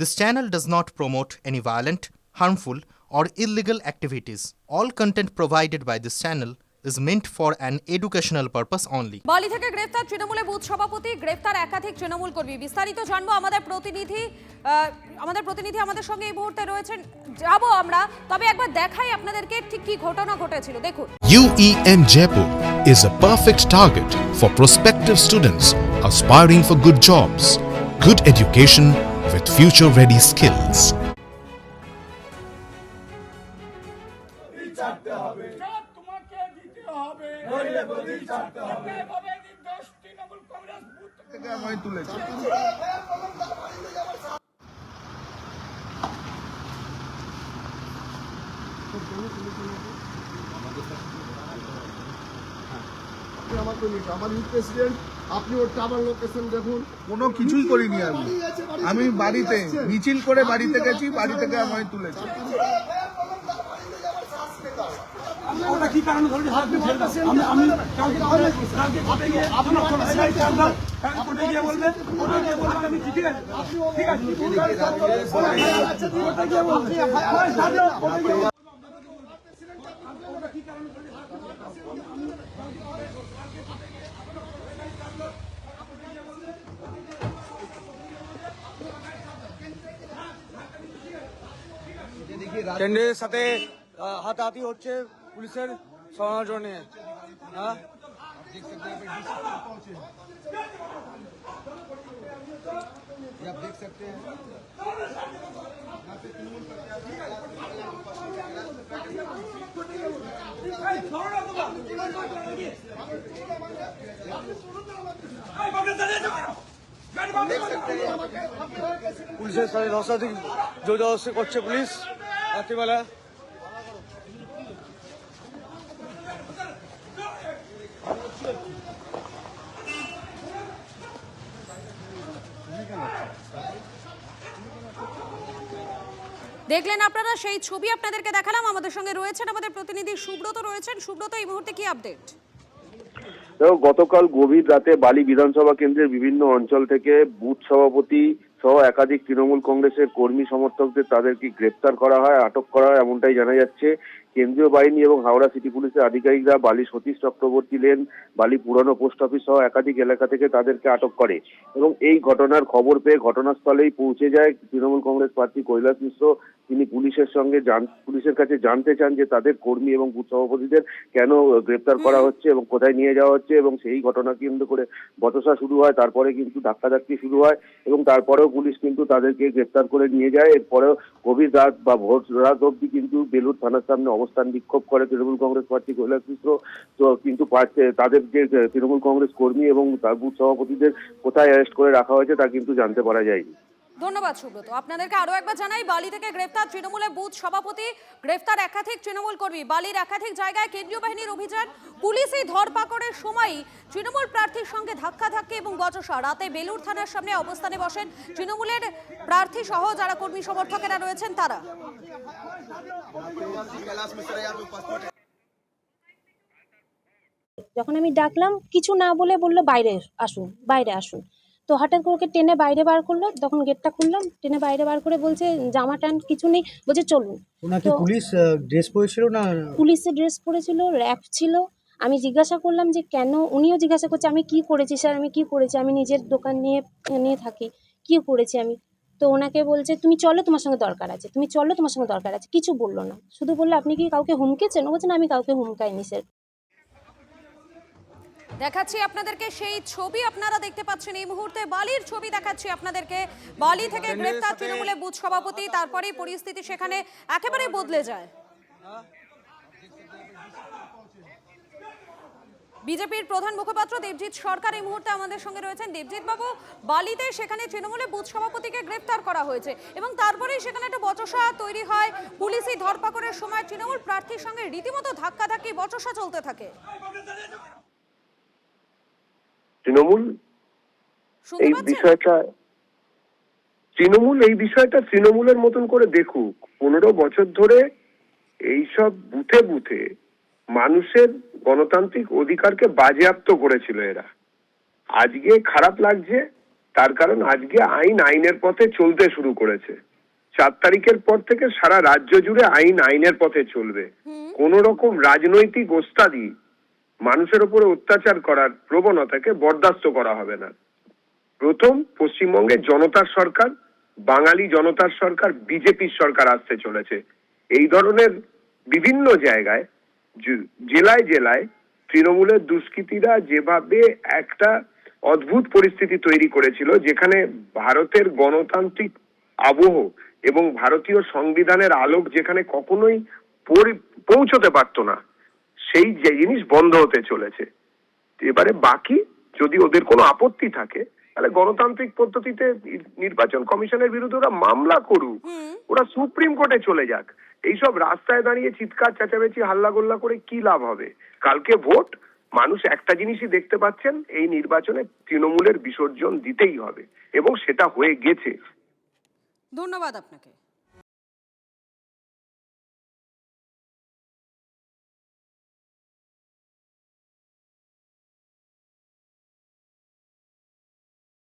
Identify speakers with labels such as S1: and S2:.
S1: This channel does not promote any violent, harmful, or illegal activities. All content provided by this channel is meant for an educational purpose only.
S2: বালি থেকে গ্রেফতার তৃণমূলের booth সভাপতি, গ্রেফতার একাধিক তৃণমূল কর্মী। বিস্তারিত জানবো আমাদের প্রতিনিধি আমাদের সঙ্গে এই মুহূর্তে রয়েছেন। যাবো আমরা, তবে একবার দেখাই আপনাদেরকে ঠিক কি ঘটনা ঘটেছিল। দেখুন,
S3: UEM Jaipur is a perfect target for prospective students aspiring for good jobs, good education with future-ready skills.
S4: আমার ইউথ প্রেসিডেন্ট, আপনি ওর টাবার লোকেশন দেখুন।
S5: কোনো কিছুই করিনি আমি বাড়িতে মিছিল করে বাড়িতে গেছি, বাড়ি থেকে আমায় তুলেছি।
S6: ওটা কি কারণে ধরে হাত দিয়ে ফেলতাম আমি কালকে কোর্টে গিয়ে আপনার কোর্টে গিয়ে বলবেন, কোর্টে গিয়ে বলবেন আমি ঠিক আছে ঠিক আছে কোর্টে গিয়ে বলছি কেন্দ্রের সাথে হাতাহাতি হচ্ছে পুলিশের সমাজনে। হ্যাঁ, পুলিশের সাথে রসাধিক জোরজবরদস্তি করছে পুলিশ রাত্রিবেলা।
S2: দেখলেন আপনারা সেই ছবি আপনাদেরকে দেখালাম। আমাদের সঙ্গে রয়েছেন আমাদের প্রতিনিধি সুব্রত রয়েছেন। সুব্রত, এই মুহূর্তে কি আপডেট?
S7: গতকাল গভীর রাতে বালি বিধানসভা কেন্দ্রের বিভিন্ন অঞ্চল থেকে বুথ সভাপতি সহ একাধিক তৃণমূল কংগ্রেসের কর্মী সমর্থকদের তাদেরকে গ্রেপ্তার করা হয়, আটক করা হয়, এমনটাই জানা যাচ্ছে। কেন্দ্রীয় বাহিনী এবং হাওড়া সিটি পুলিশের আধিকারিকরা বালি সতীশ চক্রবর্তী লেন, বালি পুরানো পোস্ট অফিস সহ একাধিক এলাকা থেকে তাদেরকে আটক করে এবং এই ঘটনার খবর পেয়ে ঘটনাস্থলেই পৌঁছে যায় তৃণমূল কংগ্রেস প্রার্থী কৈলাস মিশ্র। তিনি পুলিশের কাছে জানতে চান যে তাদের কর্মী এবং বুথ সভাপতিদের কেন গ্রেপ্তার করা হচ্ছে এবং কোথায় নিয়ে যাওয়া হচ্ছে, এবং সেই ঘটনা কেন্দ্র করে বচসা শুরু হয়। তারপরে কিন্তু ধাক্কাধাক্কি শুরু হয় এবং তারপরেও পুলিশ কিন্তু তাদেরকে গ্রেপ্তার করে নিয়ে যায়। এরপরেও গভীর রাত বা ভোর রাত অবধি কিন্তু বেলুর থানার সামনে অবস্থান বিক্ষোভ করে তৃণমূল কংগ্রেস প্রার্থী কৈলাস মিশ্র। তো কিন্তু তাদের যে তৃণমূল কংগ্রেস কর্মী এবং তার বুথ সভাপতিদের কোথায় অ্যারেস্ট করে রাখা হয়েছে তা কিন্তু জানতে পারা যায়নি।
S2: ধন্যবাদ সুব্রত। আপনাদেরকে আরো একবার জানাই, বালি থেকে গ্রেফতার তৃণমূলের বুথ সভাপতি, গ্রেফতার একাধিক তৃণমূল কর্মী। বালির একাধিক জায়গায় কেন্দ্রীয় বাহিনীর অভিযান, পুলিশই ধরপাকড়ের সময় তৃণমূল প্রার্থীর সঙ্গে ধাক্কাধাক্কি এবং বচসা। রাতে বেলুর থানার সামনে অবস্থানে বসেন তৃণমূলের প্রার্থী সহ যারা কর্মী সমর্থকেরা রয়েছেন তারা।
S8: যখন আমি ডাকলাম কিছু না বলে বললো বাইরে আসুন। তো হঠাৎ করে ওকে টেনে বাইরে বার করলো, তখন গেটটা খুললাম, টেনে বাইরে বার করে বলছে জামা টান কিছু নেই, বলছে চলুন।
S6: ওনাকে পুলিশ ড্রেস পরেছিল না?
S8: পুলিশের ড্রেস পরেছিল, র্যাপ ছিল। আমি জিজ্ঞাসা করলাম যে কেন, উনিও জিজ্ঞাসা করছে আমি কি করেছি স্যার, আমি কি করেছি, আমি নিজের দোকান নিয়ে থাকি, কি করেছি আমি। তো ওনাকে বলছে তুমি চলো, তোমার সঙ্গে দরকার আছে, তুমি চলো, তোমার সঙ্গে দরকার আছে। কিছু বললো না, শুধু বললো আপনি কি কাউকে হুমকেছেন? ও বলছে না, আমি কাউকে হুমকাইনি স্যার।
S2: দেখাচ্ছি আপনাদেরকে সেই ছবি, আপনারা দেখতে পাচ্ছেন এই মুহূর্তে বালির ছবি দেখাচ্ছি আপনাদেরকে। বালি থেকে গ্রেফতার তৃণমূলের বুথ সভাপতি, তারপরেই পরিস্থিতি সেখানে একেবারে বদলে যায়। বিজেপির প্রধান মুখপাত্র দেবজিৎ সরকার এই মুহূর্তে আমাদের সঙ্গে রয়েছেন। দেবজিৎ বাবু, বালিতে সেখানে তৃণমূলের বুথ সভাপতিকে গ্রেফতার করা হয়েছে এবং তারপরেই সেখানে একটা বচসা তৈরি হয়। পুলিশই ধরপাকড়ের সময় তৃণমূল প্রার্থীর সঙ্গে রীতিমতো ধাক্কাধাক্কি বচসা চলতে থাকে।
S7: তৃণমূল এই বিষয়টা তৃণমূলের মতন করে দেখুক। 15 বছর ধরে এইসব বুথে বুথে মানুষের গণতান্ত্রিক অধিকারকে বাজেয়াপ্ত করেছিল এরা। আজকে খারাপ লাগছে,
S9: তার কারণ আজকে আইনের পথে চলতে শুরু করেছে। 4 তারিখের পর থেকে সারা রাজ্য জুড়ে আইনের পথে চলবে। কোন রকম রাজনৈতিক ওস্তাদি মানুষের উপরে অত্যাচার করার প্রবণতাকে বরদাস্ত করা হবে না। প্রথম পশ্চিমবঙ্গে জনতার সরকার, বাঙালি জনতার সরকার, বিজেপির সরকার আসতে চলেছে। এই ধরনের বিভিন্ন জায়গায় জেলায় জেলায় তৃণমূলের দুষ্কৃতীরা যেভাবে একটা অদ্ভুত পরিস্থিতি তৈরি করেছিল, যেখানে ভারতের গণতান্ত্রিক আবহ এবং ভারতীয় সংবিধানের আলোক যেখানে কখনোই পৌঁছতে পারতো না, সেই যে জিনিস বন্ধ হতে চলেছে। এবারে বাকি যদি ওদের কোনো আপত্তি থাকে তাহলে গণতান্ত্রিক পদ্ধতিতে নির্বাচন কমিশনের বিরুদ্ধে ওরা মামলা করুক, ওরা সুপ্রিম কোর্টে চলে যাক। এইসব রাস্তায় দাঁড়িয়ে চিৎকার চেঁচামেচি হাল্লা গোল্লা করে কি লাভ হবে? কালকে ভোট, মানুষ একটা জিনিসই দেখতে পাচ্ছেন, এই নির্বাচনে তৃণমূলের বিসর্জন দিতেই হবে এবং সেটা হয়ে গেছে।
S2: ধন্যবাদ আপনাকে।